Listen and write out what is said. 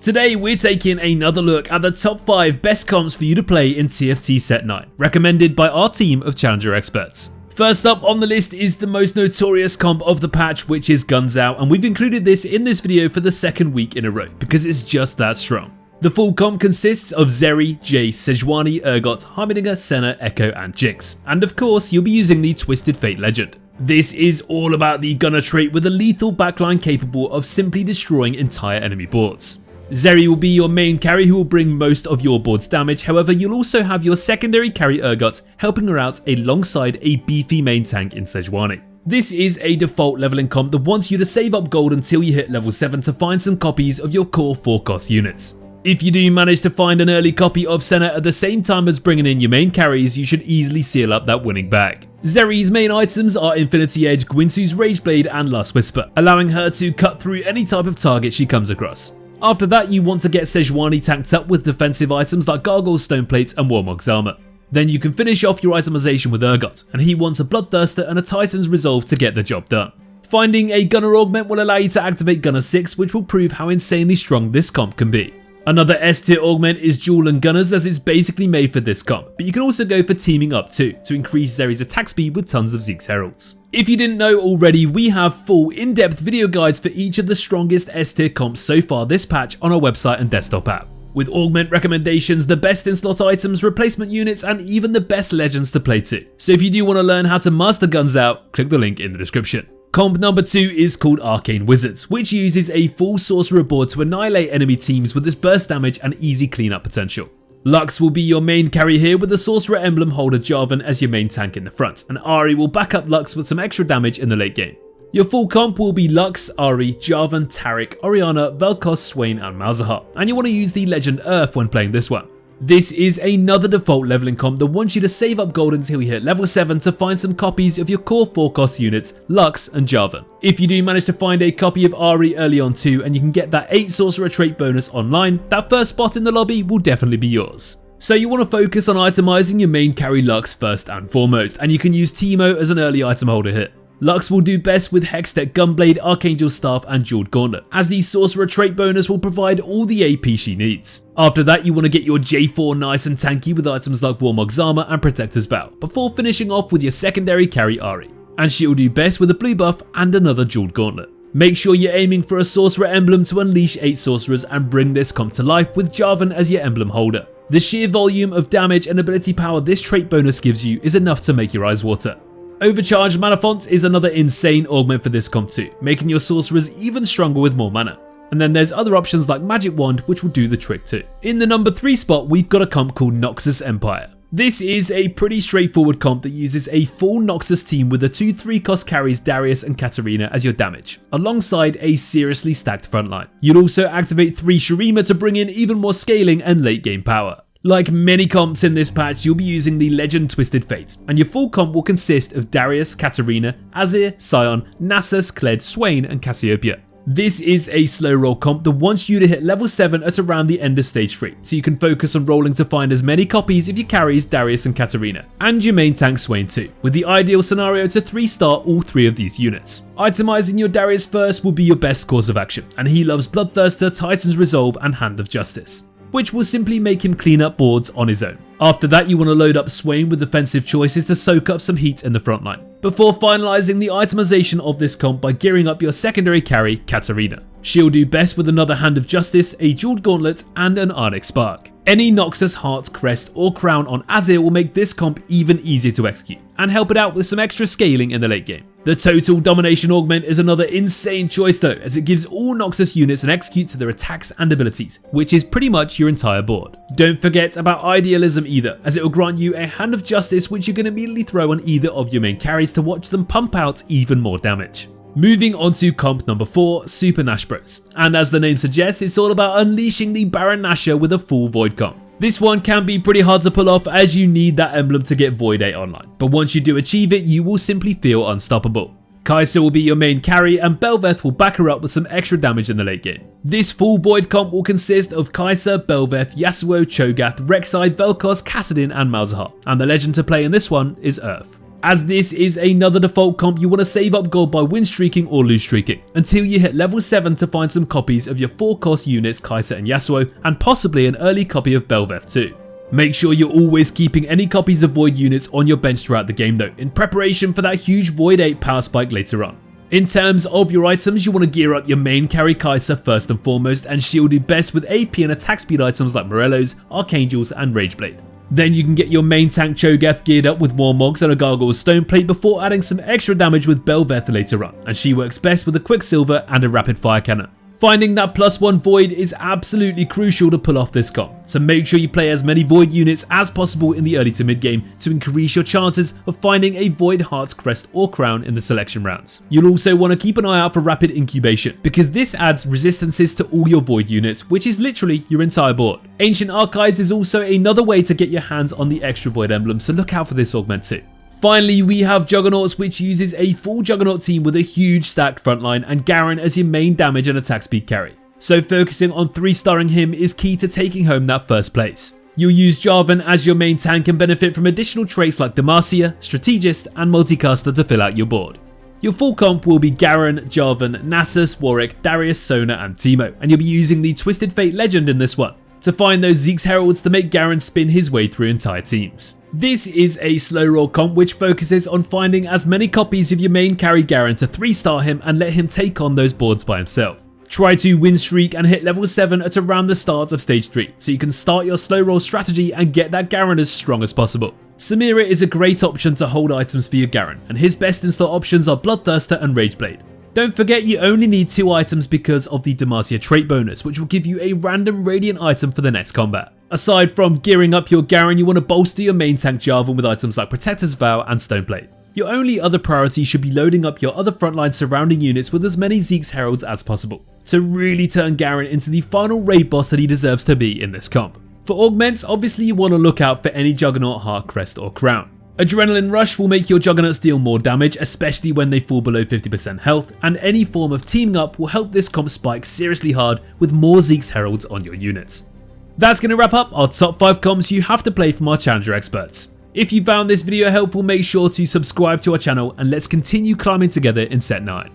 Today we're taking another look at the top 5 best comps for you to play in TFT Set 9, recommended by our team of Challenger experts. First up on the list is the most notorious comp of the patch, which is Guns Out, and we've included this in this video for the second week in a row because it's just that strong. The full comp consists of Zeri, Jace, Sejuani, Urgot, Heimerdinger, Senna, Echo and Jinx, and of course you'll be using the Twisted Fate Legend. This is all about the Gunner trait with a lethal backline capable of simply destroying entire enemy boards. Zeri will be your main carry who will bring most of your board's damage, however you'll also have your secondary carry Urgot helping her out alongside a beefy main tank in Sejuani. This is a default leveling comp that wants you to save up gold until you hit level 7 to find some copies of your core 4 cost units. If you do manage to find an early copy of Senna at the same time as bringing in your main carries, you should easily seal up that winning bag. Zeri's main items are Infinity Edge, Gwynsu's Rageblade and Lust Whisper, allowing her to cut through any type of target she comes across. After that you want to get Sejuani tanked up with defensive items like Gargoyle's Stoneplate and Warmog's Armor. Then you can finish off your itemization with Urgot, and he wants a Bloodthirster and a Titan's Resolve to get the job done. Finding a Gunner Augment will allow you to activate Gunner 6, which will prove how insanely strong this comp can be. Another S tier augment is Duel and Gunners, as it's basically made for this comp, but you can also go for teaming up too, to increase Zeri's attack speed with tons of Zeke's Heralds. If you didn't know already, we have full in-depth video guides for each of the strongest S tier comps so far this patch on our website and desktop app, with augment recommendations, the best in slot items, replacement units and even the best legends to play too. So if you do want to learn how to master Guns Out, click the link in the description. Comp number 2 is called Arcane Wizards, which uses a full sorcerer board to annihilate enemy teams with its burst damage and easy cleanup potential. Lux will be your main carry here with the sorcerer emblem holder Jarvan as your main tank in the front, and Ahri will back up Lux with some extra damage in the late game. Your full comp will be Lux, Ahri, Jarvan, Taric, Orianna, Vel'Koz, Swain and Malzahar, and you want to use the legend Earth when playing this one. This is another default leveling comp that wants you to save up gold until you hit level 7 to find some copies of your core 4 cost units, Lux and Jarvan. If you do manage to find a copy of Ahri early on too, and you can get that 8 sorcerer trait bonus online, that first spot in the lobby will definitely be yours. So you want to focus on itemizing your main carry Lux first and foremost, and you can use Teemo as an early item holder here. Lux will do best with Hextech Gunblade, Archangel Staff and Jeweled Gauntlet, as the sorcerer trait bonus will provide all the AP she needs. After that you want to get your J4 nice and tanky with items like Warmog's Armor and Protector's Vow, before finishing off with your secondary carry Ahri, and she will do best with a blue buff and another Jeweled Gauntlet. Make sure you're aiming for a sorcerer emblem to unleash 8 sorcerers and bring this comp to life with Jarvan as your emblem holder. The sheer volume of damage and ability power this trait bonus gives you is enough to make your eyes water. Overcharged Mana Font is another insane augment for this comp too, making your sorcerers even stronger with more mana. And then there's other options like Magic Wand which will do the trick too. In the number 3 spot we've got a comp called Noxus Empire. This is a pretty straightforward comp that uses a full Noxus team with the 2/3 cost carries Darius and Katarina as your damage, alongside a seriously stacked frontline. You'll also activate 3 Shurima to bring in even more scaling and late game power. Like many comps in this patch, you'll be using the Legend Twisted Fate, and your full comp will consist of Darius, Katarina, Azir, Sion, Nasus, Kled, Swain and Cassiopeia. This is a slow roll comp that wants you to hit level 7 at around the end of stage 3, so you can focus on rolling to find as many copies of your carries Darius and Katarina, and your main tank Swain too, with the ideal scenario to 3-star all 3 of these units. Itemizing your Darius first will be your best course of action, and he loves Bloodthirster, Titan's Resolve and Hand of Justice, which will simply make him clean up boards on his own. After that you want to load up Swain with defensive choices to soak up some heat in the front line, before finalizing the itemization of this comp by gearing up your secondary carry Katarina. She'll do best with another Hand of Justice, a Jeweled Gauntlet and an Arctic Spark. Any Noxus Heart, Crest or Crown on Azir will make this comp even easier to execute, and help it out with some extra scaling in the late game. The Total Domination Augment is another insane choice though, as it gives all Noxus units an execute to their attacks and abilities, which is pretty much your entire board. Don't forget about Idealism either, as it will grant you a Hand of Justice which you can immediately throw on either of your main carries to watch them pump out even more damage. Moving on to comp number 4, Super Nash Bros, and as the name suggests, it's all about unleashing the Baron Nashor with a full Void comp. This one can be pretty hard to pull off as you need that emblem to get Void 8 online, but once you do achieve it you will simply feel unstoppable. Kai'Sa will be your main carry and Bel'Veth will back her up with some extra damage in the late game. This full Void comp will consist of Kai'Sa, Bel'Veth, Yasuo, Cho'Gath, Rek'Sai, Vel'Koz, Kassadin and Malzahar, and the legend to play in this one is Earth. As this is another default comp, you want to save up gold by win streaking or lose streaking until you hit level 7 to find some copies of your 4 cost units Kai'Sa and Yasuo, and possibly an early copy of Bel'Veth too. Make sure you're always keeping any copies of Void units on your bench throughout the game though, in preparation for that huge Void 8 power spike later on. In terms of your items, you want to gear up your main carry Kai'Sa first and foremost, and shield it best with AP and attack speed items like Morellos, Archangels and Rageblade. Then you can get your main tank Cho'Gath geared up with Warmogs and a Gargoyle's Stone Plate before adding some extra damage with Bel'Veth later on, and she works best with a Quicksilver and a Rapid Fire Cannon. Finding that +1 Void is absolutely crucial to pull off this comp, so make sure you play as many Void units as possible in the early to mid game to increase your chances of finding a Void Heart's Crest or Crown in the selection rounds. You'll also want to keep an eye out for Rapid Incubation, because this adds resistances to all your Void units, which is literally your entire board. Ancient Archives is also another way to get your hands on the extra Void emblems, so look out for this augment too. Finally, we have Juggernauts, which uses a full Juggernaut team with a huge stacked frontline and Garen as your main damage and attack speed carry. So focusing on 3-starring him is key to taking home that first place. You'll use Jarvan as your main tank and benefit from additional traits like Demacia, Strategist and Multicaster to fill out your board. Your full comp will be Garen, Jarvan, Nasus, Warwick, Darius, Sona and Teemo, and you'll be using the Twisted Fate legend in this one to find those Zeke's Heralds to make Garen spin his way through entire teams. This is a slow roll comp which focuses on finding as many copies of your main carry Garen to 3-star him and let him take on those boards by himself. Try to win streak and hit level 7 at around the start of stage 3 so you can start your slow roll strategy and get that Garen as strong as possible. Samira is a great option to hold items for your Garen, and his best in-slot options are Bloodthirster and Rageblade. Don't forget you only need 2 items because of the Demacia trait bonus, which will give you a random Radiant item for the next combat. Aside from gearing up your Garen, you want to bolster your main tank Jarvan with items like Protector's Vow and Stoneblade. Your only other priority should be loading up your other frontline surrounding units with as many Zeke's Heralds as possible, to really turn Garen into the final raid boss that he deserves to be in this comp. For augments, obviously you want to look out for any Juggernaut Heart, Crest or Crown. Adrenaline Rush will make your Juggernauts deal more damage, especially when they fall below 50% health, and any form of teaming up will help this comp spike seriously hard with more Zeke's Heralds on your units. That's going to wrap up our top 5 comps you have to play from our Challenger experts. If you found this video helpful, make sure to subscribe to our channel and let's continue climbing together in Set 9.